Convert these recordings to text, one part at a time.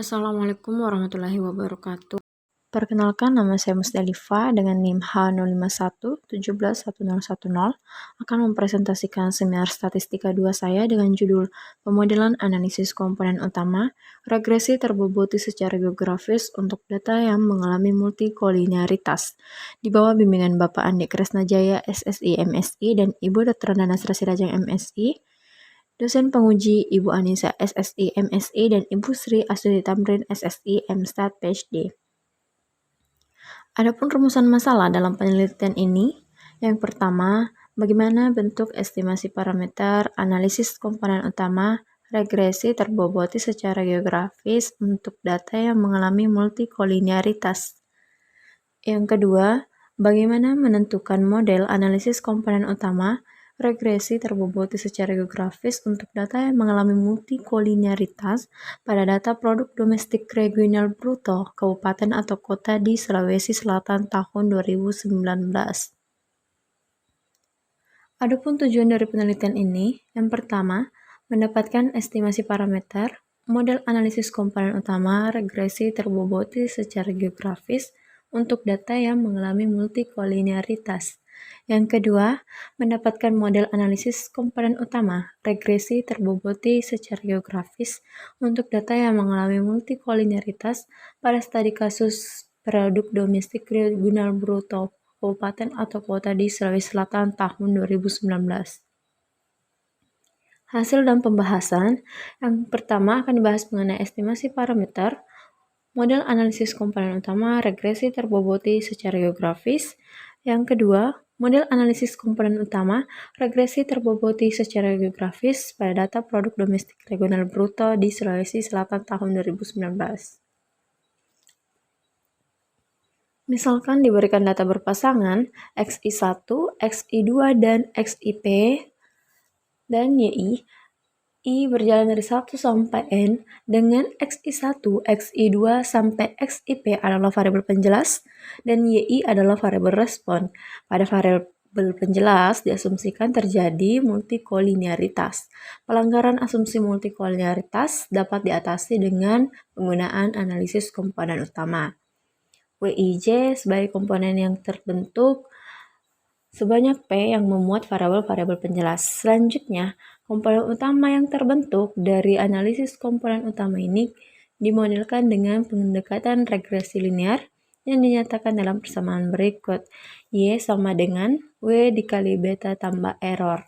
Assalamualaikum warahmatullahi wabarakatuh. Perkenalkan, nama saya Musdalifa dengan NIM H051-171010 akan mempresentasikan seminar statistika 2 saya dengan judul Pemodelan Analisis Komponen Utama, Regresi Terboboti secara Geografis untuk Data yang Mengalami Multikolinearitas di bawah bimbingan Bapak Andi Kresnajaya SSI MSI dan Ibu Dr. Nana Sirajang MSI, dosen penguji Ibu Anissa SSI MSI dan Ibu Sri Astuti Tamrin SSI MStat PhD. Adapun rumusan masalah dalam penelitian ini, yang pertama, bagaimana bentuk estimasi parameter, analisis komponen utama, regresi terboboti secara geografis untuk data yang mengalami multikolinearitas. Yang kedua, bagaimana menentukan model analisis komponen utama, regresi terboboti secara geografis untuk data yang mengalami multikolinearitas pada data produk domestik regional bruto kabupaten atau kota di Sulawesi Selatan tahun 2019. Adapun tujuan dari penelitian ini, yang pertama, mendapatkan estimasi parameter, model analisis komponen utama, regresi terboboti secara geografis untuk data yang mengalami multikolinearitas. Yang kedua, mendapatkan model analisis komponen utama, regresi terboboti secara geografis untuk data yang mengalami multikolinearitas pada studi kasus produk domestik regional bruto kabupaten atau kota di Sulawesi Selatan tahun 2019. Hasil dan pembahasan. Yang pertama akan dibahas mengenai estimasi parameter, model analisis komponen utama, regresi terboboti secara geografis. Yang kedua, model analisis komponen utama, regresi terboboti secara geografis pada data produk domestik regional bruto di Sulawesi Selatan tahun 2019. Misalkan diberikan data berpasangan XI1, XI2, dan XIP, dan YI. I berjalan dari 1 sampai N dengan XI1, XI2, sampai XIP adalah variabel penjelas dan YI adalah variabel respon. Pada variabel penjelas diasumsikan terjadi multikolinearitas. Pelanggaran asumsi multikolinearitas dapat diatasi dengan penggunaan analisis komponen utama. WIJ sebagai komponen yang terbentuk sebanyak P yang memuat variabel-variabel penjelas. Selanjutnya, komponen utama yang terbentuk dari analisis komponen utama ini dimodelkan dengan pendekatan regresi linear yang dinyatakan dalam persamaan berikut. Y sama dengan W dikali beta tambah error.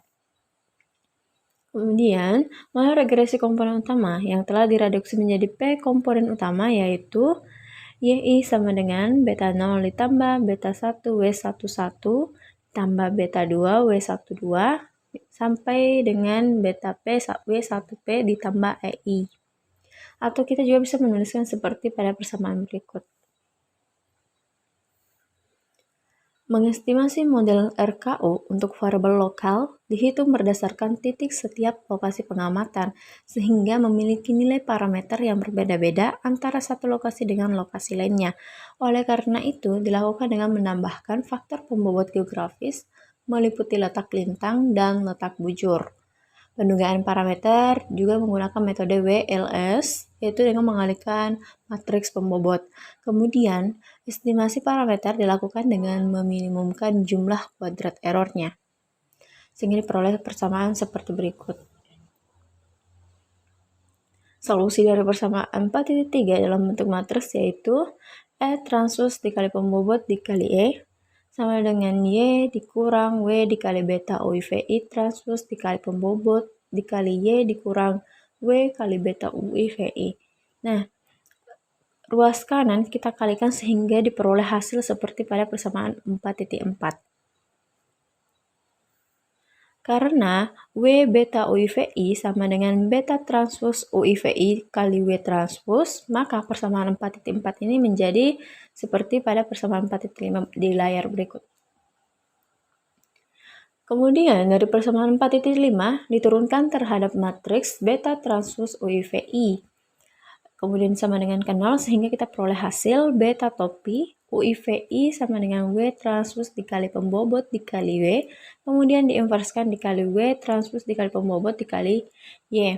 Kemudian, model regresi komponen utama yang telah direduksi menjadi P komponen utama yaitu YI sama dengan beta 0 ditambah beta 1 W11 tambah beta 2 W12 sampai dengan beta P W1P ditambah EI. Atau kita juga bisa menuliskan seperti pada persamaan berikut. Mengestimasi model RKO untuk variabel lokal dihitung berdasarkan titik setiap lokasi pengamatan, sehingga memiliki nilai parameter yang berbeda-beda antara satu lokasi dengan lokasi lainnya. Oleh karena itu, dilakukan dengan menambahkan faktor pembobot geografis, meliputi letak lintang dan letak bujur. Pendugaan parameter juga menggunakan metode WLS, yaitu dengan mengalihkan matriks pembobot. Kemudian, estimasi parameter dilakukan dengan meminimumkan jumlah kuadrat errornya, sehingga diperoleh persamaan seperti berikut. Solusi dari persamaan 4.3 dalam bentuk matriks yaitu E transpose dikali pembobot dikali E sama dengan Y dikurang W dikali beta UIVI transpose dikali pembobot dikali Y dikurang W kali beta UIVI. Nah, ruas kanan kita kalikan sehingga diperoleh hasil seperti pada persamaan 4.4. Karena W beta UIVI sama dengan beta transpose UIVI kali W transpose, maka persamaan 4.4 ini menjadi seperti pada persamaan 4.5 di layar berikut. Kemudian dari persamaan 4.5 diturunkan terhadap matriks beta transpose UIVI. Kemudian sama dengan ke 0 sehingga kita peroleh hasil beta topi UIVI sama dengan W transpose dikali pembobot dikali W, kemudian diinverskan dikali W transpose dikali pembobot dikali Y.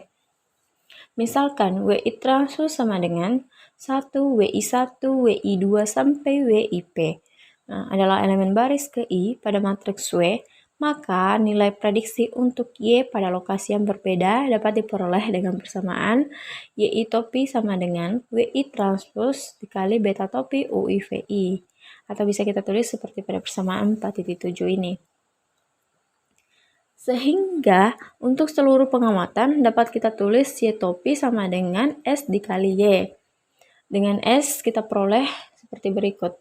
Misalkan WI transpose sama dengan 1 WI1, WI2 sampai WIP. Nah, adalah elemen baris ke I pada matriks W, maka nilai prediksi untuk Y pada lokasi yang berbeda dapat diperoleh dengan persamaan YI topi sama dengan WI transpose dikali beta topi UI VI. Atau bisa kita tulis seperti pada persamaan 4.7 ini. Sehingga untuk seluruh pengamatan dapat kita tulis Y topi sama dengan S dikali Y. Dengan S kita peroleh seperti berikut.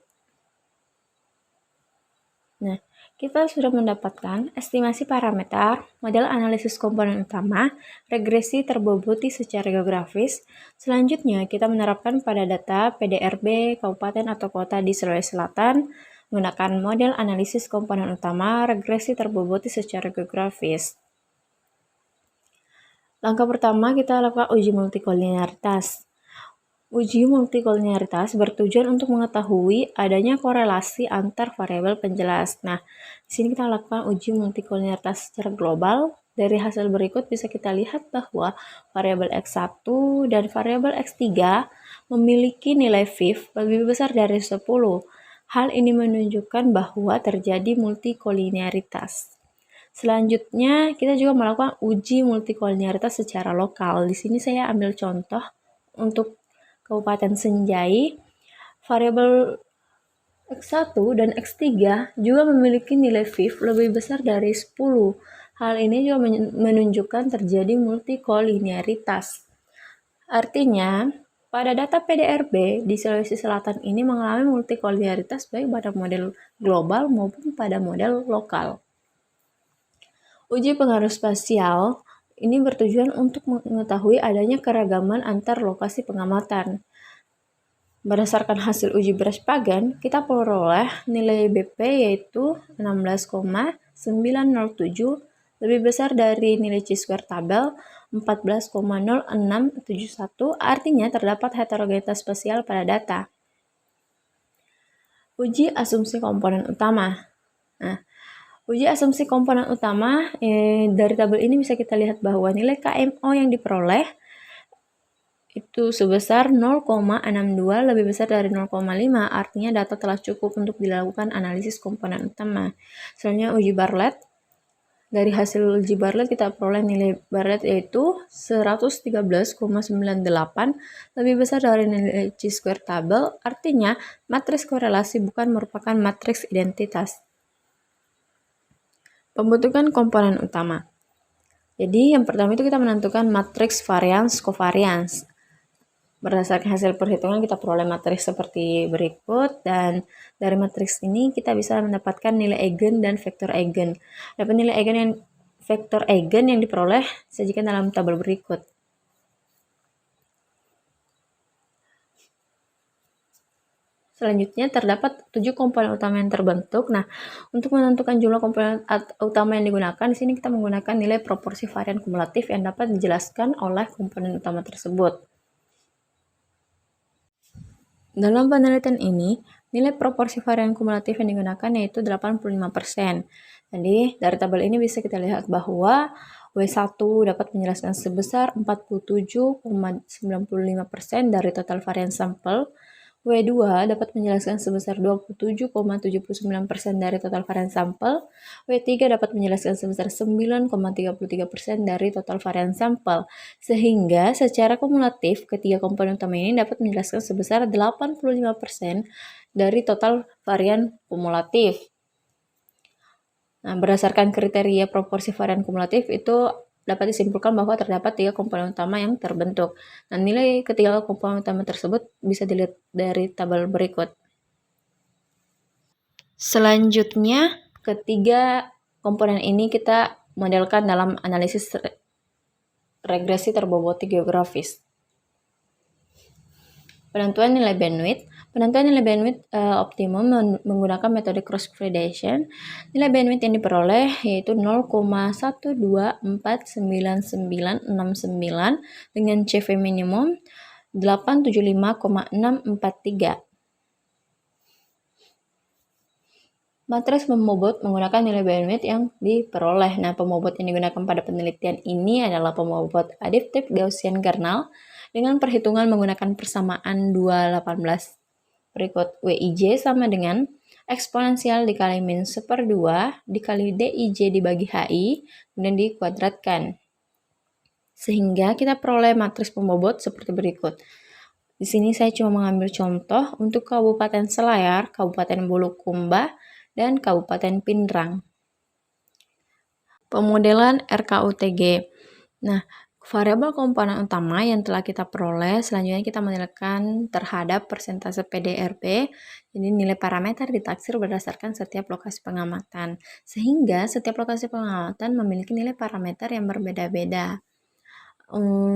Nah, kita sudah mendapatkan estimasi parameter, model analisis komponen utama, regresi terboboti secara geografis. Selanjutnya, kita menerapkan pada data PDRB, kabupaten atau kota di Sulawesi Selatan, menggunakan model analisis komponen utama, regresi terboboti secara geografis. Langkah pertama, kita lakukan uji multikolinearitas. Uji multikolinearitas bertujuan untuk mengetahui adanya korelasi antar variabel penjelas. Nah, di sini kita lakukan uji multikolinearitas secara global. Dari hasil berikut bisa kita lihat bahwa variabel X1 dan variabel X3 memiliki nilai VIF lebih besar dari 10. Hal ini menunjukkan bahwa terjadi multikolinearitas. Selanjutnya, kita juga melakukan uji multikolinearitas secara lokal. Di sini saya ambil contoh untuk Kabupaten Senjai, variabel X1 dan X3 juga memiliki nilai VIF lebih besar dari 10. Hal ini juga menunjukkan terjadi multikolinearitas. Artinya, pada data PDRB di Sulawesi Selatan ini mengalami multikolinearitas baik pada model global maupun pada model lokal. Uji pengaruh spasial ini bertujuan untuk mengetahui adanya keragaman antar lokasi pengamatan. Berdasarkan hasil uji Berespagan, kita peroleh nilai BP yaitu 16,907 lebih besar dari nilai chi-square tabel 14,0671, artinya terdapat heterogenitas spasial pada data. Uji asumsi komponen utama. Nah, uji asumsi komponen utama dari tabel ini bisa kita lihat bahwa nilai KMO yang diperoleh itu sebesar 0,62 lebih besar dari 0,5, artinya data telah cukup untuk dilakukan analisis komponen utama. Selanjutnya uji Bartlett. Dari hasil uji Bartlett kita peroleh nilai Bartlett yaitu 113,98 lebih besar dari nilai chi-square tabel, artinya matriks korelasi bukan merupakan matriks identitas. Pembentukan komponen utama. Jadi yang pertama itu kita menentukan matriks varians covariance. Berdasarkan hasil perhitungan kita peroleh matriks seperti berikut, dan dari matriks ini kita bisa mendapatkan nilai eigen dan vektor eigen. Dapat nilai eigen dan vektor eigen yang diperoleh sajikan dalam tabel berikut. Selanjutnya terdapat 7 komponen utama yang terbentuk. Nah, untuk menentukan jumlah komponen utama yang digunakan, di sini kita menggunakan nilai proporsi varian kumulatif yang dapat dijelaskan oleh komponen utama tersebut. Dalam penelitian ini, nilai proporsi varian kumulatif yang digunakan yaitu 85%. Jadi, dari tabel ini bisa kita lihat bahwa W1 dapat menjelaskan sebesar 47,95% dari total varian sampel, W2 dapat menjelaskan sebesar 27,79% dari total varian sampel, W3 dapat menjelaskan sebesar 9,33% dari total varian sampel, sehingga secara kumulatif ketiga komponen utama ini dapat menjelaskan sebesar 85% dari total varian kumulatif. Nah, berdasarkan kriteria proporsi varian kumulatif itu dapat disimpulkan bahwa terdapat 3 komponen utama yang terbentuk. Nah, nilai ketiga komponen utama tersebut bisa dilihat dari tabel berikut. Selanjutnya, ketiga komponen ini kita modelkan dalam analisis regresi terboboti geografis. Penentuan nilai bandwidth. Penentuan nilai bandwidth optimum menggunakan metode cross gradation. Nilai bandwidth yang diperoleh yaitu 0,1249969 dengan CV minimum 875,643. Matriks pembobot menggunakan nilai bandwidth yang diperoleh. Nah, pembobot yang digunakan pada penelitian ini adalah pembobot adaptive Gaussian kernel dengan perhitungan menggunakan persamaan 218. Berikut WIJ sama dengan eksponensial dikali min 1/2 dikali DIJ dibagi HI, kemudian dikuadratkan. Sehingga kita peroleh matriks pembobot seperti berikut. Di sini saya cuma mengambil contoh untuk Kabupaten Selayar, Kabupaten Bulukumba, dan Kabupaten Pindrang. Pemodelan RKUTG. Nah, variabel komponen utama yang telah kita peroleh, selanjutnya kita modelkan terhadap persentase PDRB. Jadi nilai parameter ditaksir berdasarkan setiap lokasi pengamatan. Sehingga setiap lokasi pengamatan memiliki nilai parameter yang berbeda-beda.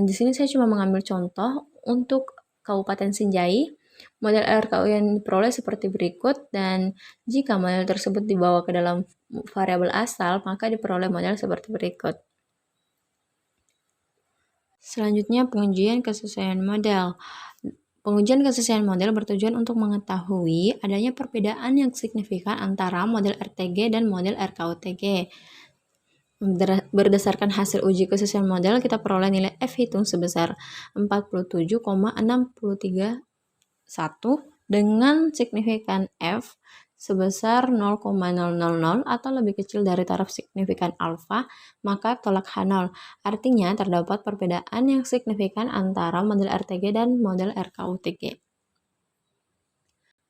Di sini saya cuma mengambil contoh untuk Kabupaten Sinjai. Model RKU yang diperoleh seperti berikut, dan jika model tersebut dibawa ke dalam variabel asal, maka diperoleh model seperti berikut. Selanjutnya, pengujian kesesuaian model. Pengujian kesesuaian model bertujuan untuk mengetahui adanya perbedaan yang signifikan antara model RTG dan model RKUTG. Berdasarkan hasil uji kesesuaian model, kita peroleh nilai F hitung sebesar 47,631 dengan signifikan F sebesar 0,000 atau lebih kecil dari taraf signifikan alfa, maka tolak H0. Artinya terdapat perbedaan yang signifikan antara model RTG dan model RKUTG.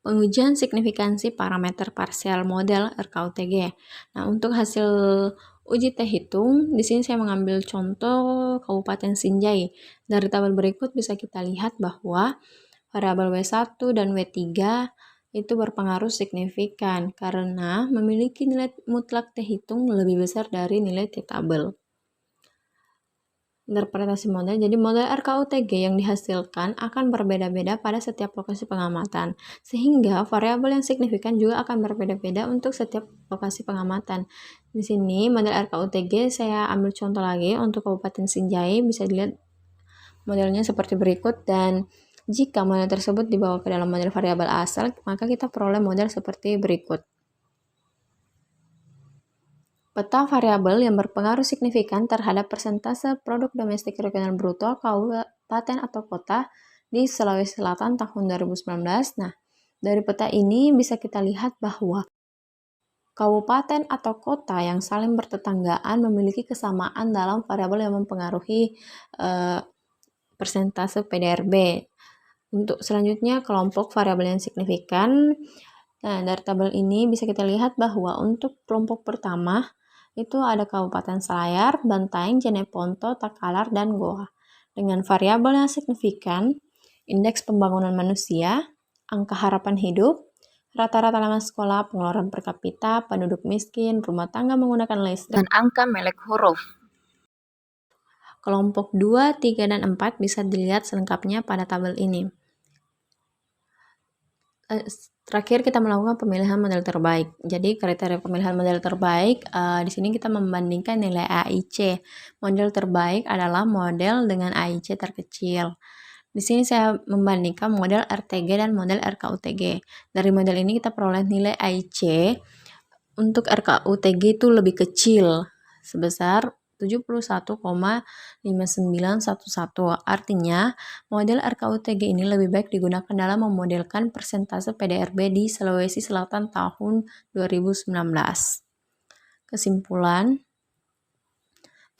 Pengujian signifikansi parameter parsial model RKUTG. Nah, untuk hasil uji T hitung, di sini saya mengambil contoh Kabupaten Sinjai. Dari tabel berikut bisa kita lihat bahwa variabel W1 dan W3 itu berpengaruh signifikan karena memiliki nilai mutlak T hitung lebih besar dari nilai T tabel. Interpretasi model, jadi model RKUTG yang dihasilkan akan berbeda-beda pada setiap lokasi pengamatan, sehingga variabel yang signifikan juga akan berbeda-beda untuk setiap lokasi pengamatan. Di sini model RKUTG saya ambil contoh lagi untuk Kabupaten Sinjai, bisa dilihat modelnya seperti berikut, dan jika model tersebut dibawa ke dalam model variabel asal, maka kita peroleh model seperti berikut. Peta variabel yang berpengaruh signifikan terhadap persentase produk domestik regional bruto kabupaten atau kota di Sulawesi Selatan tahun 2019. Nah, dari peta ini bisa kita lihat bahwa kabupaten atau kota yang saling bertetanggaan memiliki kesamaan dalam variabel yang mempengaruhi persentase PDRB. Untuk selanjutnya, kelompok variabel yang signifikan. Nah, dari tabel ini bisa kita lihat bahwa untuk kelompok pertama, itu ada Kabupaten Selayar, Bantaeng, Jeneponto, Takalar, dan Goa. Dengan variabel yang signifikan, indeks pembangunan manusia, angka harapan hidup, rata-rata lama sekolah, pengeluaran per kapita, penduduk miskin, rumah tangga menggunakan listrik, dan angka melek huruf. Kelompok 2, 3, dan 4 bisa dilihat selengkapnya pada tabel ini. Terakhir kita melakukan pemilihan model terbaik. Jadi kriteria pemilihan model terbaik di sini kita membandingkan nilai AIC. Model terbaik adalah model dengan AIC terkecil. Di sini saya membandingkan model RTG dan model RKUTG. Dari model ini kita peroleh nilai AIC untuk RKUTG itu lebih kecil sebesar 71,5911. Artinya, model RKUTG ini lebih baik digunakan dalam memodelkan persentase PDRB di Sulawesi Selatan tahun 2019. Kesimpulan,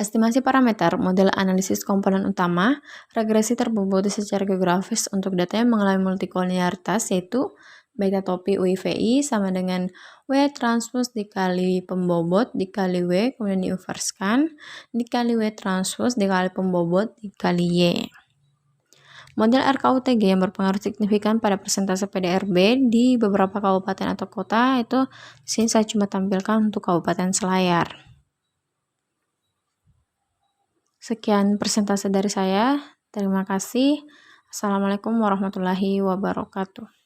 estimasi parameter model analisis komponen utama, regresi terbobot secara geografis untuk data yang mengalami multikolinearitas, yaitu beta topi UIVI sama dengan W transpose dikali pembobot dikali W, kemudian diinverskan, dikali W transpose dikali pembobot dikali Y. Model RKUTG yang berpengaruh signifikan pada persentase PDRB di beberapa kabupaten atau kota, itu di sini saya cuma tampilkan untuk Kabupaten Selayar. Sekian persentase dari saya. Terima kasih. Assalamualaikum warahmatullahi wabarakatuh.